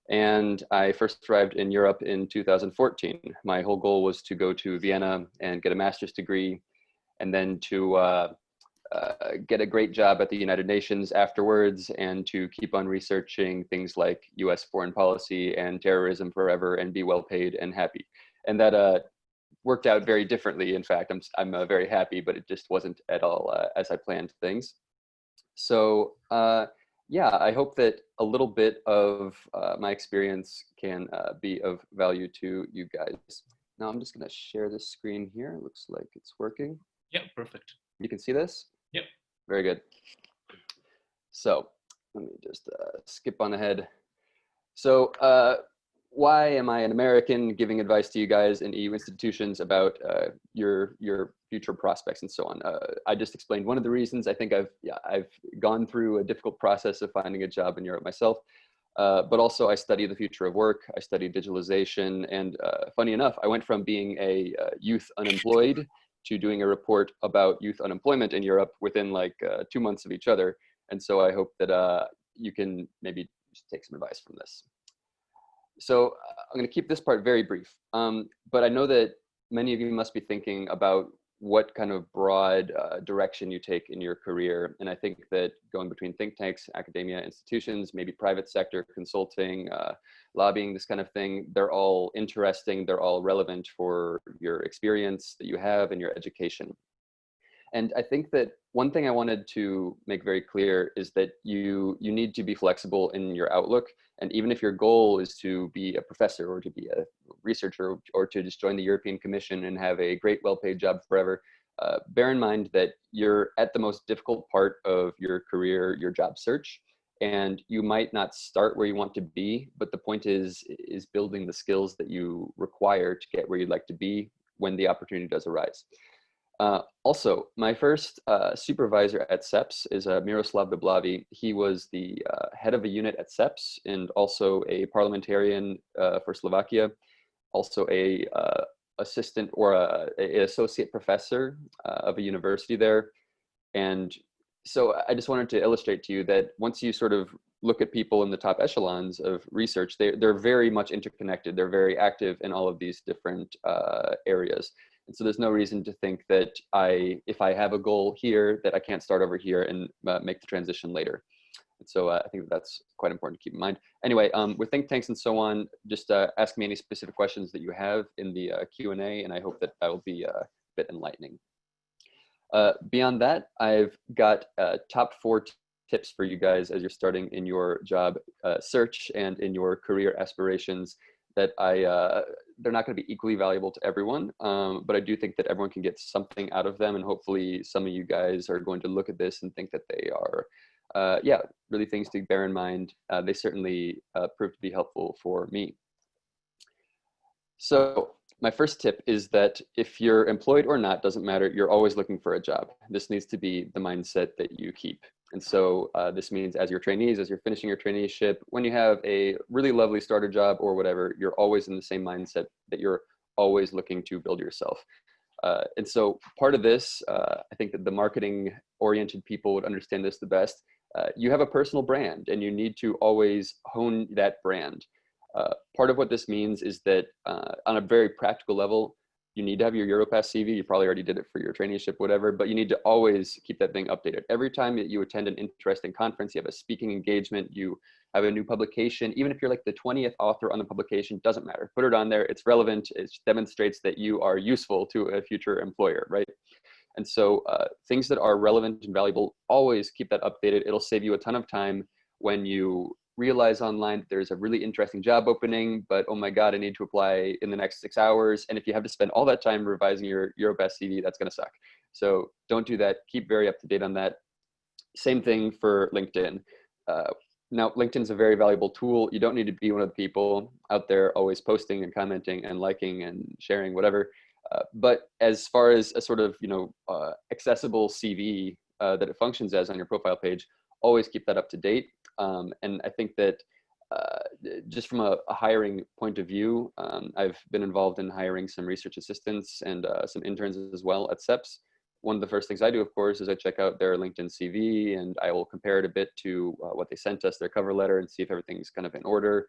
And I first arrived in Europe in 2014. My whole goal was to go to Vienna and get a master's degree, and then to get a great job at the United Nations afterwards, and to keep on researching things like US foreign policy and terrorism forever, and be well paid and happy. And that worked out very differently. In fact, I'm very happy, but it just wasn't at all as I planned things. So yeah, I hope that a little bit of my experience can be of value to you guys. Now I'm just going to share this screen here. It looks like it's working. Yeah, perfect. You can see this? Yep. Very good. So let me just skip on ahead. So why am I an American giving advice to you guys in EU institutions about your future prospects and so on? I just explained one of the reasons. I think I've gone through a difficult process of finding a job in Europe myself, but also I study the future of work. I study digitalization, and funny enough, I went from being a youth unemployed to doing a report about youth unemployment in Europe within like 2 months of each other. And so I hope that you can maybe just take some advice from this. So I'm going to keep this part very brief, but I know that many of you must be thinking about what kind of broad direction you take in your career. And I think that going between think tanks, academia, institutions, maybe private sector, consulting, lobbying, this kind of thing, they're all interesting. They're all relevant for your experience that you have and your education. And I think that one thing I wanted to make very clear is that you need to be flexible in your outlook. And even if your goal is to be a professor or to be a researcher or to just join the European Commission and have a great well-paid job forever, bear in mind that you're at the most difficult part of your career, your job search. And you might not start where you want to be, but the point is building the skills that you require to get where you'd like to be when the opportunity does arise. Also, my first supervisor at CEPS is Miroslav Biblavi. He was the head of a unit at CEPS and also a parliamentarian for Slovakia, also a assistant or a associate professor of a university there. And so I just wanted to illustrate to you that once you sort of look at people in the top echelons of research, they're very much interconnected. They're very active in all of these different areas. And so there's no reason to think that if I have a goal here, that I can't start over here and make the transition later. And so I think that's quite important to keep in mind. Anyway, with think tanks and so on, just ask me any specific questions that you have in the Q&A, and I hope that will be a bit enlightening. Beyond that, I've got top 4 tips for you guys as you're starting in your job search and in your career aspirations that they're not going to be equally valuable to everyone, but I do think that everyone can get something out of them, and hopefully some of you guys are going to look at this and think that they are, yeah, really things to bear in mind. They certainly prove to be helpful for me. So my first tip is that if you're employed or not, doesn't matter, you're always looking for a job. This needs to be the mindset that you keep. And so this means as your trainees, as you're finishing your traineeship, when you have a really lovely starter job or whatever, you're always in the same mindset that you're always looking to build yourself. And so part of this, I think that the marketing oriented people would understand this the best. You have a personal brand and you need to always hone that brand. Part of what this means is that on a very practical level, you need to have your Europass CV. You probably already did it for your traineeship, whatever, but you need to always keep that thing updated. Every time that you attend an interesting conference, you have a speaking engagement, you have a new publication, even if you're like the 20th author on the publication, doesn't matter. Put it on there, it's relevant, it demonstrates that you are useful to a future employer, right? And so things that are relevant and valuable, always keep that updated. It'll save you a ton of time when you realize online that there's a really interesting job opening, but oh my God, I need to apply in the next 6 hours. And if you have to spend all that time revising your Europass CV, that's gonna suck. So don't do that, keep very up to date on that. Same thing for LinkedIn. Now, LinkedIn is a very valuable tool. You don't need to be one of the people out there always posting and commenting and liking and sharing, whatever. But as far as a sort of, accessible CV that it functions as on your profile page, always keep that up to date. And I think that just from a hiring point of view, I've been involved in hiring some research assistants and some interns as well at CEPS. One of the first things I do, of course, is I check out their LinkedIn CV and I will compare it a bit to what they sent us, their cover letter, and see if everything's kind of in order.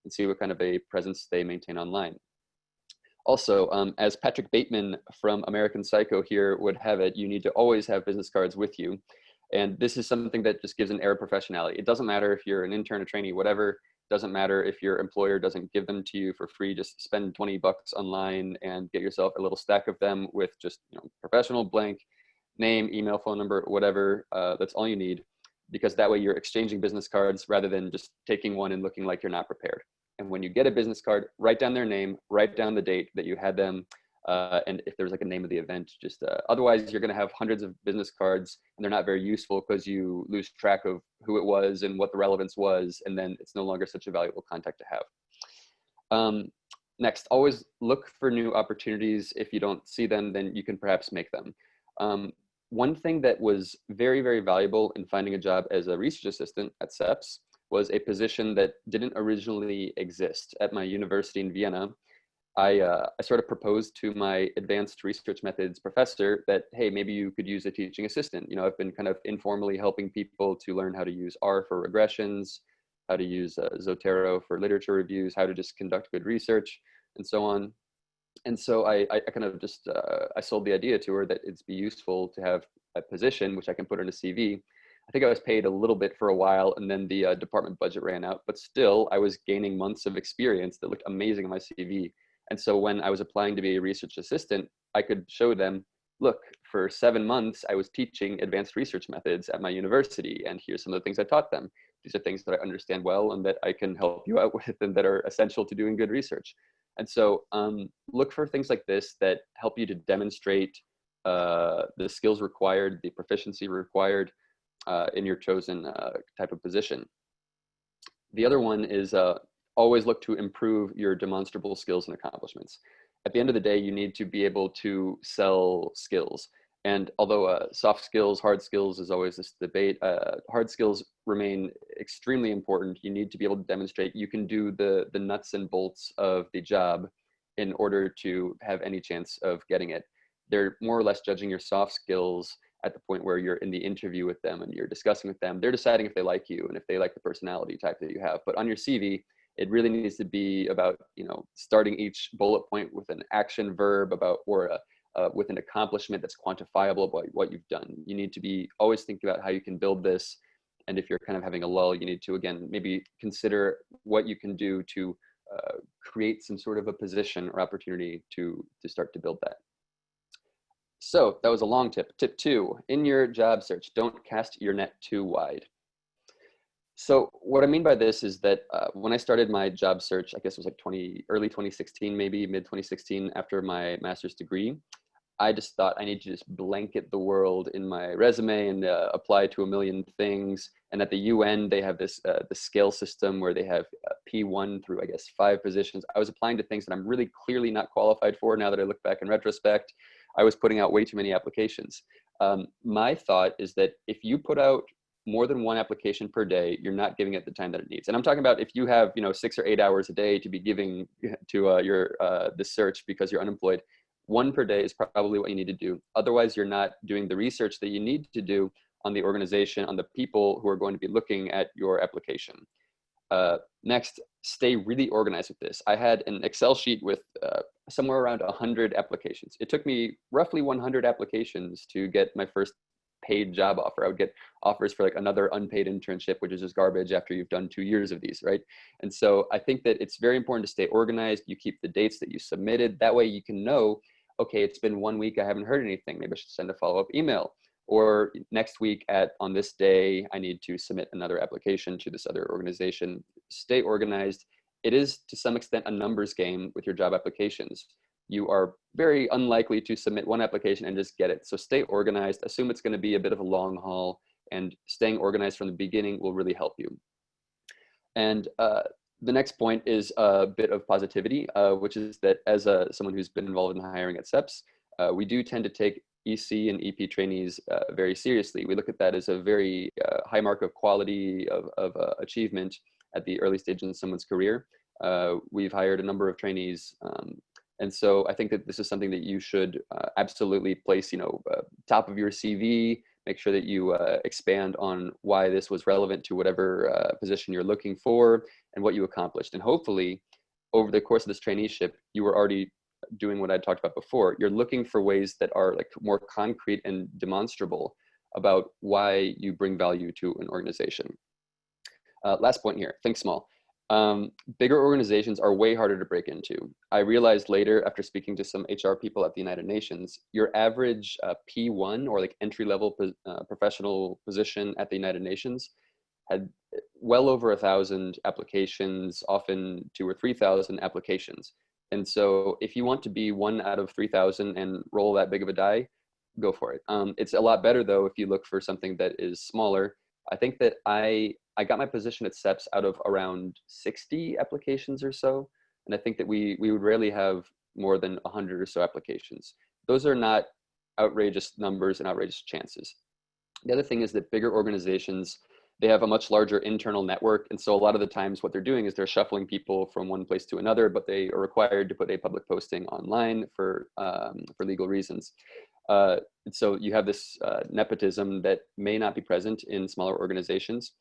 and see what kind of a presence they maintain online. Also, as Patrick Bateman from American Psycho here would have it, you need to always have business cards with you. And this is something that just gives an air of professionality. It doesn't matter if you're an intern, a trainee, whatever. Doesn't matter if your employer doesn't give them to you for free. Just spend 20 bucks online and get yourself a little stack of them with just, professional, blank, name, email, phone number, whatever. That's all you need, because that way you're exchanging business cards rather than just taking one and looking like you're not prepared. And when you get a business card, write down their name, write down the date that you had them, and if there's like a name of the event, just otherwise you're going to have hundreds of business cards and they're not very useful because you lose track of who it was and what the relevance was, and then it's no longer such a valuable contact to have. Next, always look for new opportunities. If you don't see them, then you can perhaps make them. One thing that was very, very valuable in finding a job as a research assistant at CEPS was a position that didn't originally exist. At my university in Vienna, I sort of proposed to my advanced research methods professor that, hey, maybe you could use a teaching assistant. I've been kind of informally helping people to learn how to use R for regressions, how to use Zotero for literature reviews, how to just conduct good research, and so on. And so I kind of just, I sold the idea to her that it'd be useful to have a position, which I can put in a CV. I think I was paid a little bit for a while, and then the department budget ran out, but still I was gaining months of experience that looked amazing on my CV. And so when I was applying to be a research assistant, I could show them, look, for 7 months, I was teaching advanced research methods at my university, and here's some of the things I taught them. These are things that I understand well and that I can help you out with and that are essential to doing good research. And so look for things like this that help you to demonstrate the skills required, the proficiency required in your chosen type of position. The other one is always look to improve your demonstrable skills and accomplishments. At the end of the day, you need to be able to sell skills. And although soft skills, hard skills is always this debate, hard skills remain extremely important. You need to be able to demonstrate you can do the nuts and bolts of the job in order to have any chance of getting it. They're more or less judging your soft skills at the point where you're in the interview with them and you're discussing with them. They're deciding if they like you and if they like the personality type that you have. But on your CV, it really needs to be about, starting each bullet point with an action verb with an accomplishment that's quantifiable about what you've done. You need to be always thinking about how you can build this. And if you're kind of having a lull, you need to, again, maybe consider what you can do to create some sort of a position or opportunity to start to build that. So that was a long tip. Tip 2, in your job search, don't cast your net too wide. So what I mean by this is that when I started my job search, I guess it was like early 2016, maybe mid 2016, after my master's degree, I just thought I need to just blanket the world in my resume and apply to a million things. And at the UN, they have this the scale system where they have P1 through, I guess, 5 positions. I was applying to things that I'm really clearly not qualified for. Now that I look back in retrospect, I was putting out way too many applications. My thought is that if you put out more than 1 application per day, you're not giving it the time that it needs. And I'm talking about if you have 6 or 8 hours a day to be giving to the search because you're unemployed, 1 per day is probably what you need to do. Otherwise, you're not doing the research that you need to do on the organization, on the people who are going to be looking at your application. Next, stay really organized with this. I had an Excel sheet with somewhere around 100 applications. It took me roughly 100 applications to get my first paid job offer. I would get offers for like another unpaid internship, which is just garbage after you've done 2 years of these, right? And so I think that it's very important to stay organized. You keep the dates that you submitted. That way you can know, okay, it's been 1 week, I haven't heard anything. Maybe I should send a follow-up email. Or next week on this day, I need to submit another application to this other organization. Stay organized. It is to some extent a numbers game with your job applications. You are very unlikely to submit 1 application and just get it. So stay organized, assume it's going to be a bit of a long haul, and staying organized from the beginning will really help you. And the next point is a bit of positivity, which is that as someone who's been involved in hiring at CEPS, we do tend to take EC and EP trainees very seriously. We look at that as a very high mark of quality of achievement at the early stage in someone's career. We've hired a number of trainees, and so I think that this is something that you should absolutely place, top of your CV, Make sure that you expand on why this was relevant to whatever position you're looking for and what you accomplished. And hopefully, over the course of this traineeship, you were already doing what I talked about before. You're looking for ways that are like more concrete and demonstrable about why you bring value to an organization. Last point here, think small. Bigger organizations are way harder to break into. I realized later after speaking to some HR people at the United Nations, your average P1 or like entry-level professional position at the United Nations had well over 1,000 applications, often 2,000 or 3,000 applications. And so if you want to be 1 out of 3,000 and roll that big of a die, go for it. It's a lot better though if you look for something that is smaller. I think that I got my position at CEPS out of around 60 applications or so. And I think that we would rarely have more than 100 or so applications. Those are not outrageous numbers and outrageous chances. The other thing is that bigger organizations, they have a much larger internal network. And so a lot of the times what they're doing is they're shuffling people from one place to another, but they are required to put a public posting online for legal reasons. So you have this nepotism that may not be present in smaller organizations.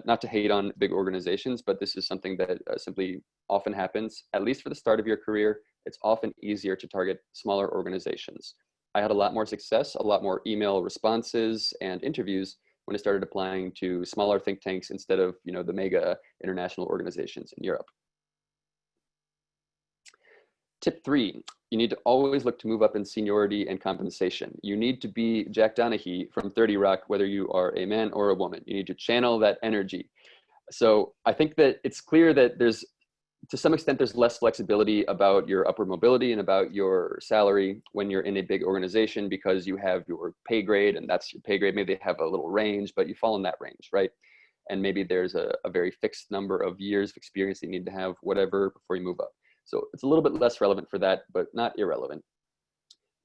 Not to hate on big organizations, but this is something that simply often happens, at least for the start of your career. It's often easier to target smaller organizations. I had a lot more success, a lot more email responses and interviews when I started applying to smaller think tanks instead of, you know, the mega international organizations in Europe. Tip 3, you need to always look to move up in seniority and compensation. You need to be Jack Donaghy from 30 Rock, whether you are a man or a woman. You need to channel that energy. So I think that it's clear that there's, to some extent, there's less flexibility about your upward mobility and about your salary when you're in a big organization because you have your pay grade and that's your pay grade. Maybe they have a little range, but you fall in that range, right? And maybe there's a very fixed number of years of experience that you need to have, whatever, before you move up. So it's a little bit less relevant for that, but not irrelevant.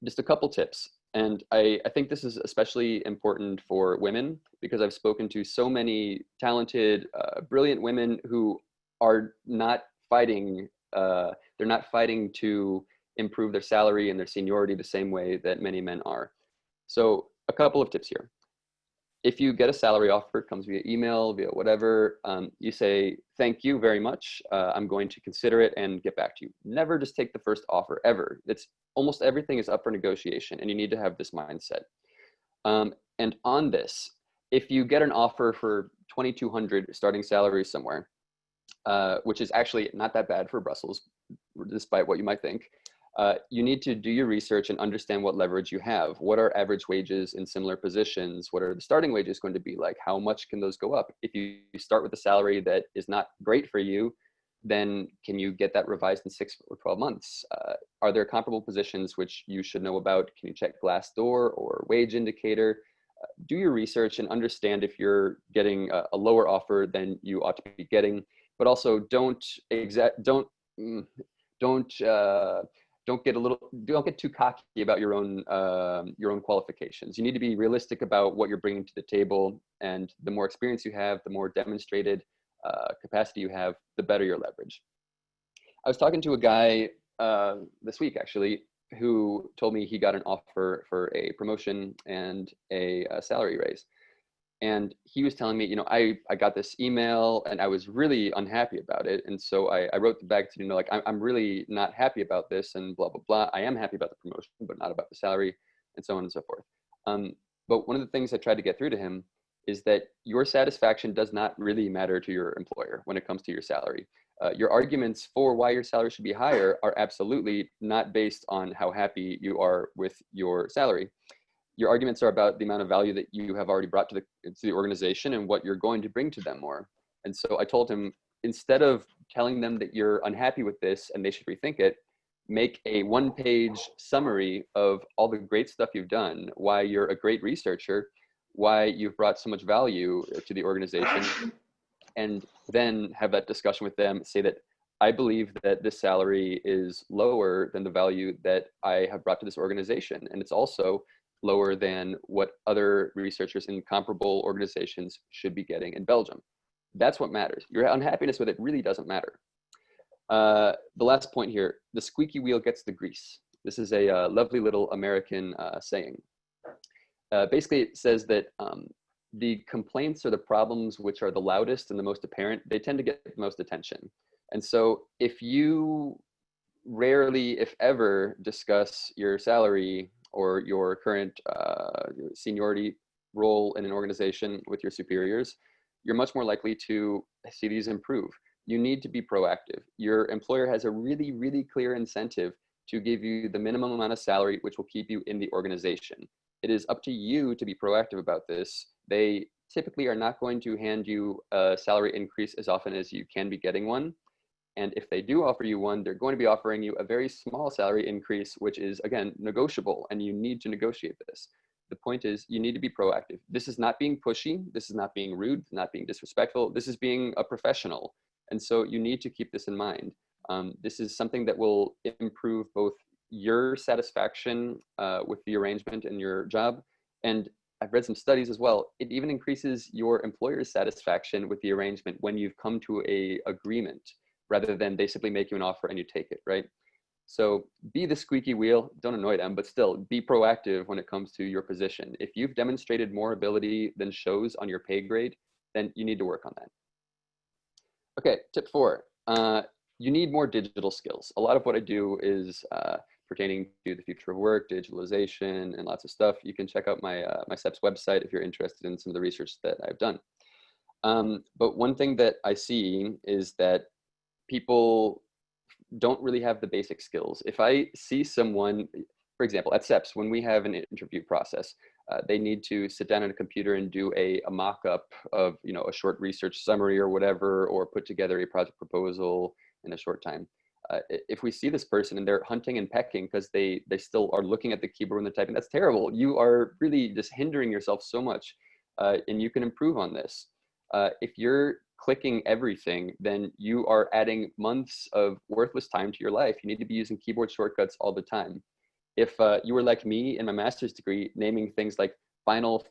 Just a couple tips. And I think this is especially important for women because I've spoken to so many talented, brilliant women who are not fighting, they're not fighting to improve their salary and their seniority the same way that many men are. So a couple of tips here. If you get a salary offer, it comes via email, via whatever, you say, thank you very much. I'm going to consider it and get back to you. Never just take the first offer, ever. It's almost everything is up for negotiation and you need to have this mindset. And on this, if you get an offer for 2,200 starting salary somewhere, which is actually not that bad for Brussels, despite what you might think, you need to do your research and understand what leverage you have. What are average wages in similar positions? What are the starting wages going to be like? How much can those go up? If you start with a salary that is not great for you, then can you get that revised in 6 or 12 months? Are there comparable positions which you should know about? Can you check Glassdoor or Wage Indicator? Do your research and understand if you're getting a lower offer than you ought to be getting, but also don't get too cocky about your own qualifications. You need to be realistic about what you're bringing to the table, and the more experience you have, the more demonstrated capacity you have, the better your leverage. I was talking to a guy this week actually who told me he got an offer for a promotion and a salary raise. And he was telling me, you know, I got this email and I was really unhappy about it. And so I wrote back to, you know, like, I'm really not happy about this and blah, blah, blah. I am happy about the promotion, but not about the salary and so on and so forth. But one of the things I tried to get through to him is that your satisfaction does not really matter to your employer when it comes to your salary. Your arguments for why your salary should be higher are absolutely not based on how happy you are with your salary. Your arguments are about the amount of value that you have already brought to the organization and what you're going to bring to them more. And so I told him, instead of telling them that you're unhappy with this and they should rethink it, make a 1-page summary of all the great stuff you've done, why you're a great researcher, why you've brought so much value to the organization, and then have that discussion with them, say that I believe that this salary is lower than the value that I have brought to this organization. And it's also lower than what other researchers in comparable organizations should be getting in Belgium. That's what matters. Your unhappiness with it really doesn't matter. The last point here, the squeaky wheel gets the grease. This is a lovely little American saying. Basically, it says that the complaints or the problems which are the loudest and the most apparent, they tend to get the most attention. And so if you rarely, if ever, discuss your salary or your current seniority role in an organization with your superiors, you're much more likely to see these improve. You need to be proactive. Your employer has a really, really clear incentive to give you the minimum amount of salary which will keep you in the organization. It is up to you to be proactive about this. They typically are not going to hand you a salary increase as often as you can be getting one. And if they do offer you one, they're going to be offering you a very small salary increase, which is, again, negotiable, and you need to negotiate this. The point is, you need to be proactive. This is not being pushy. This is not being rude, not being disrespectful. This is being a professional. And so you need to keep this in mind. This is something that will improve both your satisfaction with the arrangement and your job. And I've read some studies as well. It even increases your employer's satisfaction with the arrangement when you've come to an agreement, rather than they simply make you an offer and you take it, right? So be the squeaky wheel, don't annoy them, but still be proactive when it comes to your position. If you've demonstrated more ability than shows on your pay grade, then you need to work on that. Okay, tip 4, you need more digital skills. A lot of what I do is pertaining to the future of work, digitalization, and lots of stuff. You can check out my, my CEPS website if you're interested in some of the research that I've done. But one thing that I see is that people don't really have the basic skills. If I see someone, for example, at CEPS, when we have an interview process, they need to sit down on a computer and do a mock-up of, you know, a short research summary or whatever, or put together a project proposal in a short time. If we see this person and they're hunting and pecking because they still are looking at the keyboard when they're typing, that's terrible. You are really just hindering yourself so much, and you can improve on this. If you're clicking everything, then you are adding months of worthless time to your life. You need to be using keyboard shortcuts all the time. If you were like me in my master's degree, naming things like final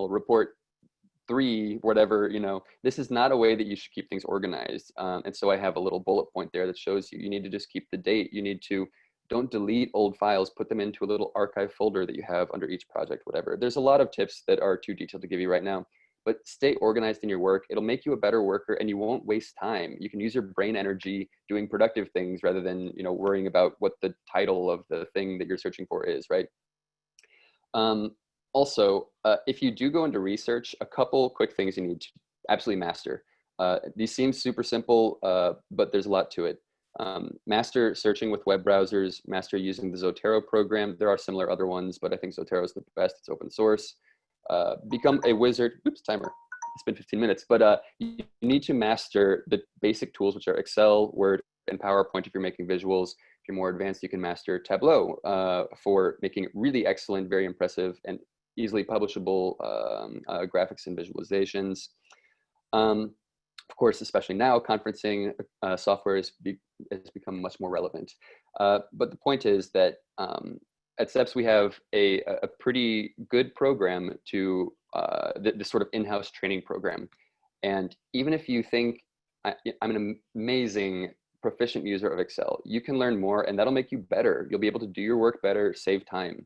report 3, whatever, you know, this is not a way that you should keep things organized. And so I have a little bullet point there that shows you need to just keep the date. You need to, don't delete old files, put them into a little archive folder that you have under each project, whatever. There's a lot of tips that are too detailed to give you right now, but stay organized in your work. It'll make you a better worker and you won't waste time. You can use your brain energy doing productive things rather than, you know, worrying about what the title of the thing that you're searching for is, right? Also, if you do go into research, a couple quick things you need to absolutely master. These seem super simple, but there's a lot to it. Master searching with web browsers, master using the Zotero program. There are similar other ones, but I think Zotero is the best. It's open source. Become a wizard. Oops, timer. It's been 15 minutes, but you need to master the basic tools, which are Excel, Word, and PowerPoint if you're making visuals. If you're more advanced, you can master Tableau for making really excellent, very impressive, and easily publishable graphics and visualizations. Of course, especially now, conferencing software has become much more relevant. But the point is that at CEPS, we have a pretty good program to this sort of in-house training program. And even if you think I'm an amazing proficient user of Excel, you can learn more and that'll make you better. You'll be able to do your work better, save time,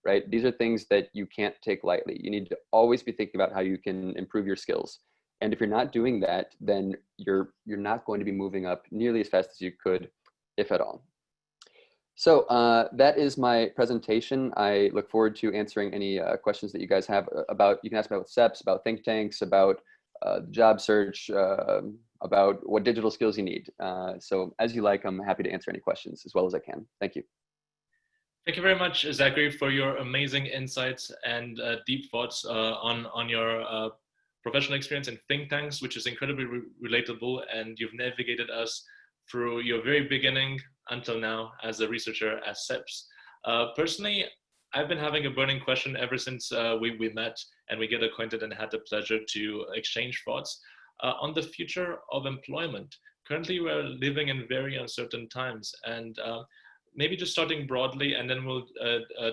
right? These are things that you can't take lightly. You need to always be thinking about how you can improve your skills. And if you're not doing that, then you're not going to be moving up nearly as fast as you could, if at all. So that is my presentation. I look forward to answering any questions that you guys have about, you can ask about CEPS, about think tanks, about job search, about what digital skills you need. So as you like, I'm happy to answer any questions as well as I can. Thank you. Thank you very much, Zachary, for your amazing insights and deep thoughts on your professional experience in think tanks, which is incredibly relatable, and you've navigated us through your very beginning until now as a researcher at CEPS. Personally, I've been having a burning question ever since we met and we get acquainted and had the pleasure to exchange thoughts on the future of employment. Currently, we're living in very uncertain times, and maybe just starting broadly, and then we'll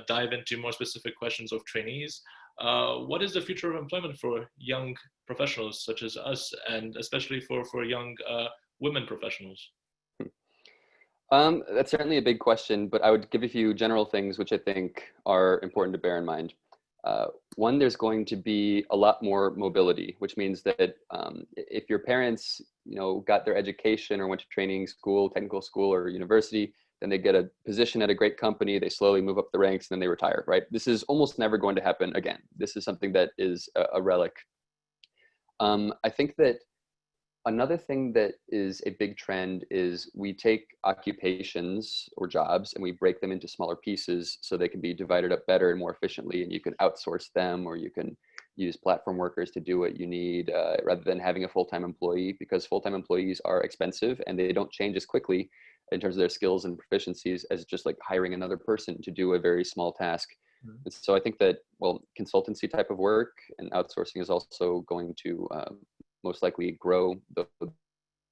dive into more specific questions of trainees. What is the future of employment for young professionals such as us, and especially for young women professionals? That's certainly a big question, but I would give a few general things which I think are important to bear in mind. One, there's going to be a lot more mobility, which means that if your parents, got their education or went to training school, technical school, or university, then they get a position at a great company, they slowly move up the ranks, and then they retire, right? This is almost never going to happen again. This is something that is a relic. I think that another thing that is a big trend is we take occupations or jobs and we break them into smaller pieces so they can be divided up better and more efficiently, and you can outsource them, or you can use platform workers to do what you need rather than having a full-time employee, because full-time employees are expensive and they don't change as quickly in terms of their skills and proficiencies as just like hiring another person to do a very small task. And so I think that, well, consultancy type of work and outsourcing is also going to most likely grow. The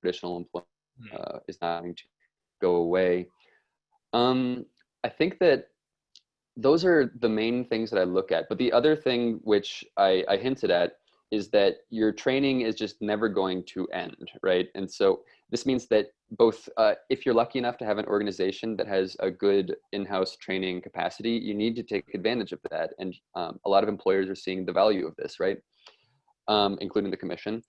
traditional employment is not going to go away. I think that those are the main things that I look at. But the other thing which I hinted at is that your training is just never going to end, right? And so this means that both, if you're lucky enough to have an organization that has a good in-house training capacity, you need to take advantage of that. And a lot of employers are seeing the value of this, right? Including the commission.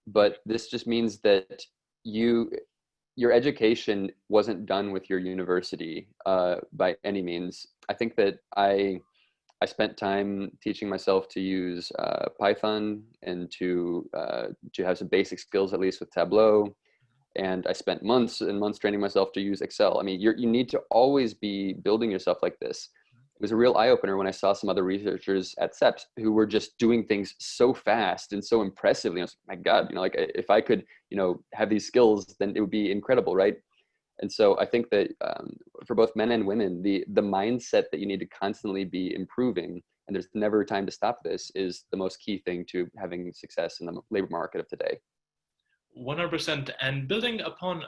But this just means that your education wasn't done with your university by any means. I think that I spent time teaching myself to use Python and to have some basic skills, at least with Tableau. And I spent months and months training myself to use Excel. I mean, you need to always be building yourself like this. It was a real eye-opener when I saw some other researchers at CEPS who were just doing things so fast and so impressively. I was like, my God, like if I could, have these skills, then it would be incredible, right? And so I think that for both men and women, the mindset that you need to constantly be improving, and there's never time to stop this, is the most key thing to having success in the labor market of today. 100%. And building upon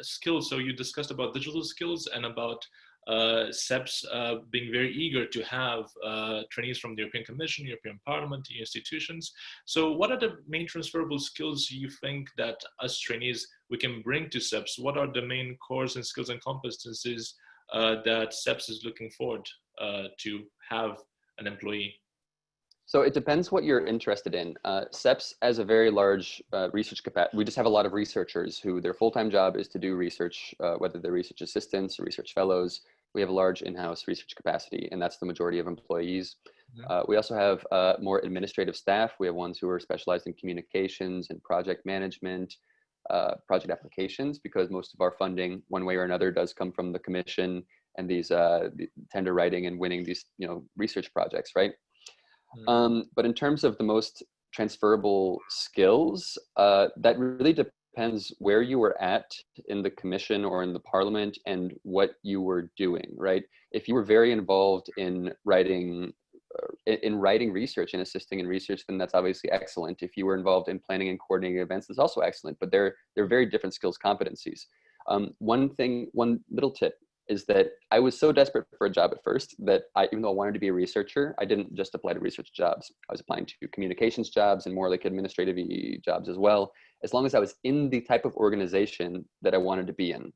skills, so you discussed about digital skills and about CEPS being very eager to have trainees from the European Commission, European Parliament, institutions. So what are the main transferable skills you think that us trainees we can bring to CEPS? What are the main cores and skills and competencies that CEPS is looking forward to have an employee? So it depends what you're interested in. CEPS has a very large research capacity. We just have a lot of researchers who their full-time job is to do research, whether they're research assistants or research fellows. We have a large in-house research capacity, and that's the majority of employees. We also have more administrative staff. We have ones who are specialized in communications and project management, project applications, because most of our funding, one way or another, does come from the commission and these the tender writing and winning these research projects, right? But in terms of the most transferable skills, that really depends where you were at in the commission or in the parliament and what you were doing, right? If you were very involved in writing research and assisting in research, then that's obviously excellent. If you were involved in planning and coordinating events, that's also excellent, but they're very different skills competencies. One little tip is that I was so desperate for a job at first that even though I wanted to be a researcher, I didn't just apply to research jobs. I was applying to communications jobs and more like administrative jobs as well, as long as I was in the type of organization that I wanted to be in.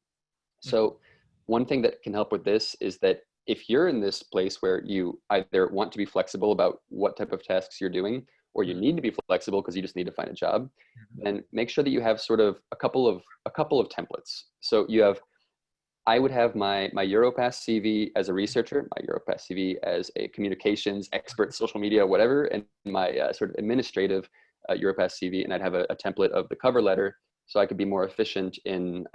So one thing that can help with this is that if you're in this place where you either want to be flexible about what type of tasks you're doing, or you need to be flexible because you just need to find a job, then make sure that you have sort of a couple of templates. So I would have my Europass CV as a researcher, my Europass CV as a communications expert, social media, whatever, and my sort of administrative Europass CV, and I'd have a template of the cover letter, so I could be more efficient in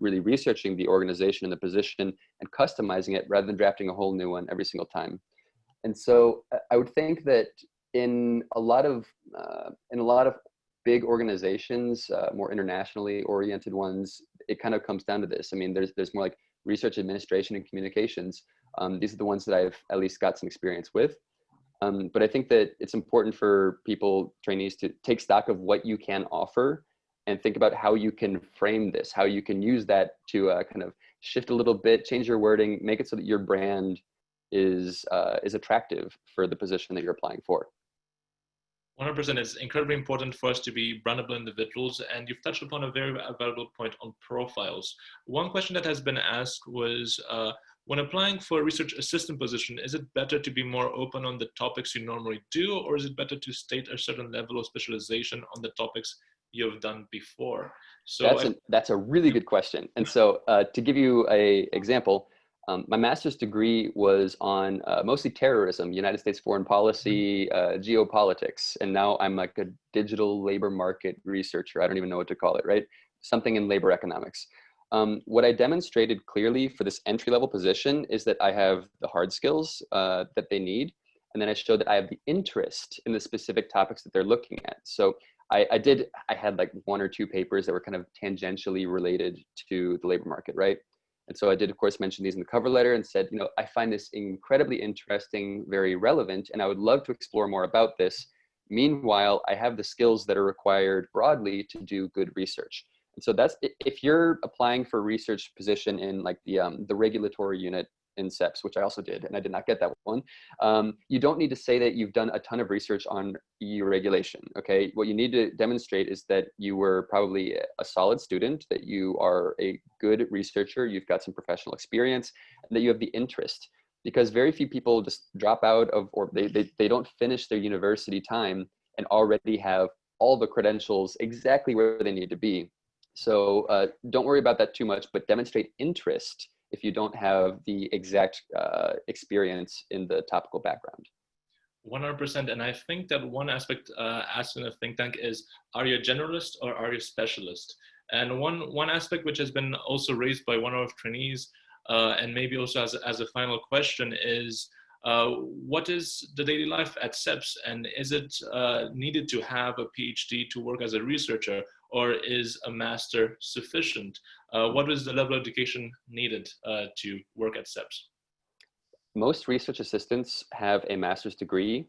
really researching the organization and the position and customizing it rather than drafting a whole new one every single time. And so I would think that in a lot of big organizations, more internationally oriented ones, it kind of comes down to this. I mean, there's more like research administration and communications. These are the ones that I've at least got some experience with. But I think that it's important for trainees to take stock of what you can offer and think about how you can frame this, how you can use that to kind of shift a little bit, change your wording, make it so that your brand is attractive for the position that you're applying for. 100%. It's incredibly important for us to be brandable individuals, and you've touched upon a very valuable point on profiles. One question that has been asked was, when applying for a research assistant position, is it better to be more open on the topics you normally do, or is it better to state a certain level of specialization on the topics you have done before? So that's a really good question. And so to give you an example, my master's degree was on mostly terrorism, United States foreign policy, geopolitics, and now I'm like a digital labor market researcher. I don't even know what to call it, right? Something in labor economics. What I demonstrated clearly for this entry-level position is that I have the hard skills that they need, and then I showed that I have the interest in the specific topics that they're looking at. So I had like 1 or 2 papers that were kind of tangentially related to the labor market, right? And so I did, of course, mention these in the cover letter and said, I find this incredibly interesting, very relevant, and I would love to explore more about this. Meanwhile, I have the skills that are required broadly to do good research. And so that's, if you're applying for a research position in like the regulatory unit in CEPS, which I also did, and I did not get that one, you don't need to say that you've done a ton of research on EU regulation, okay? What you need to demonstrate is that you were probably a solid student, that you are a good researcher, you've got some professional experience, and that you have the interest. Because very few people just drop out of, or they don't finish their university time and already have all the credentials exactly where they need to be. So don't worry about that too much, but demonstrate interest if you don't have the exact experience in the topical background. 100%. And I think that one aspect asked in a think tank is, are you a generalist or are you a specialist? And one aspect which has been also raised by one of our trainees, and maybe also as a final question, is what is the daily life at CEPS, and is it needed to have a PhD to work as a researcher, or is a master sufficient? What is the level of education needed to work at CEPS? Most research assistants have a master's degree,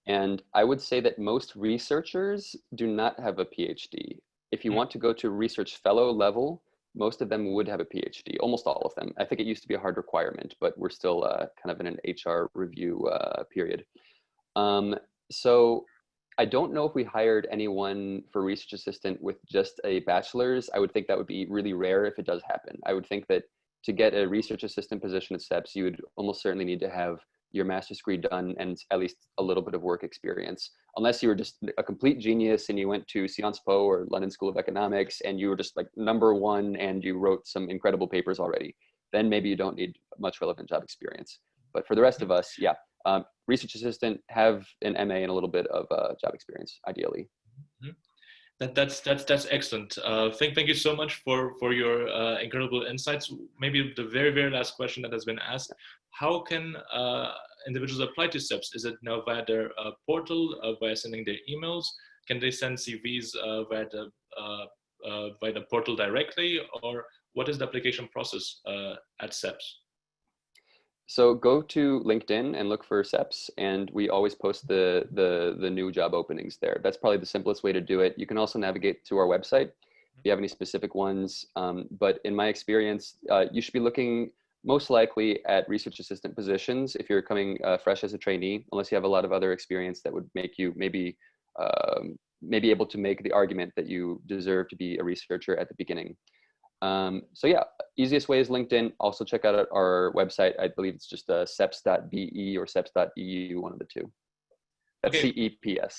and I would say that most researchers do not have a PhD. If you want to go to research fellow level, most of them would have a PhD, almost all of them. I think it used to be a hard requirement, but we're still kind of in an HR review period. So I don't know if we hired anyone for research assistant with just a bachelor's. I would think that would be really rare if it does happen. I would think that to get a research assistant position at CEPS, you would almost certainly need to have your master's degree done and at least a little bit of work experience. Unless you were just a complete genius and you went to Sciences Po or London School of Economics and you were just like #1 and you wrote some incredible papers already, then maybe you don't need much relevant job experience. But for the rest of us, yeah, research assistant, have an MA and a little bit of job experience, ideally. That's excellent. Thank you so much for your incredible insights. Maybe the very last question that has been asked: how can individuals apply to CEPS? Is it now via their portal, via sending their emails? Can they send CVs via the portal directly, or what is the application process at CEPS? So go to LinkedIn and look for CEPS, and we always post the new job openings there. That's probably the simplest way to do it. You can also navigate to our website if you have any specific ones. But in my experience, you should be looking most likely at research assistant positions if you're coming fresh as a trainee, unless you have a lot of other experience that would make you maybe able to make the argument that you deserve to be a researcher at the beginning. So yeah, easiest way is LinkedIn. Also check out our website. I believe it's just ceps.be or ceps.eu, one of the two. That's okay. CEPS.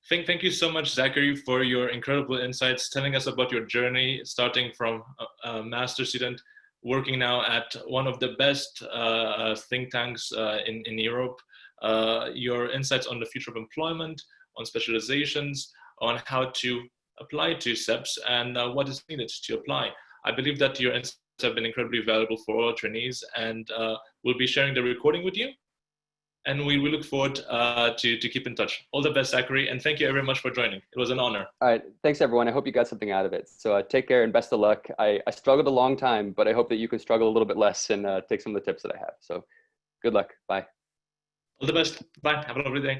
Thank you so much, Zachary, for your incredible insights, telling us about your journey, starting from a master student, working now at one of the best think tanks in Europe, your insights on the future of employment, on specializations, on how to apply to CEPS, and what is needed to apply. I believe that your insights have been incredibly valuable for all trainees, and we'll be sharing the recording with you. And we look forward to keep in touch. All the best, Zachary, and thank you very much for joining. It was an honor. All right, thanks everyone. I hope you got something out of it. So take care and best of luck. I struggled a long time, but I hope that you can struggle a little bit less and take some of the tips that I have. So good luck. Bye. All the best. Bye. Have a lovely day.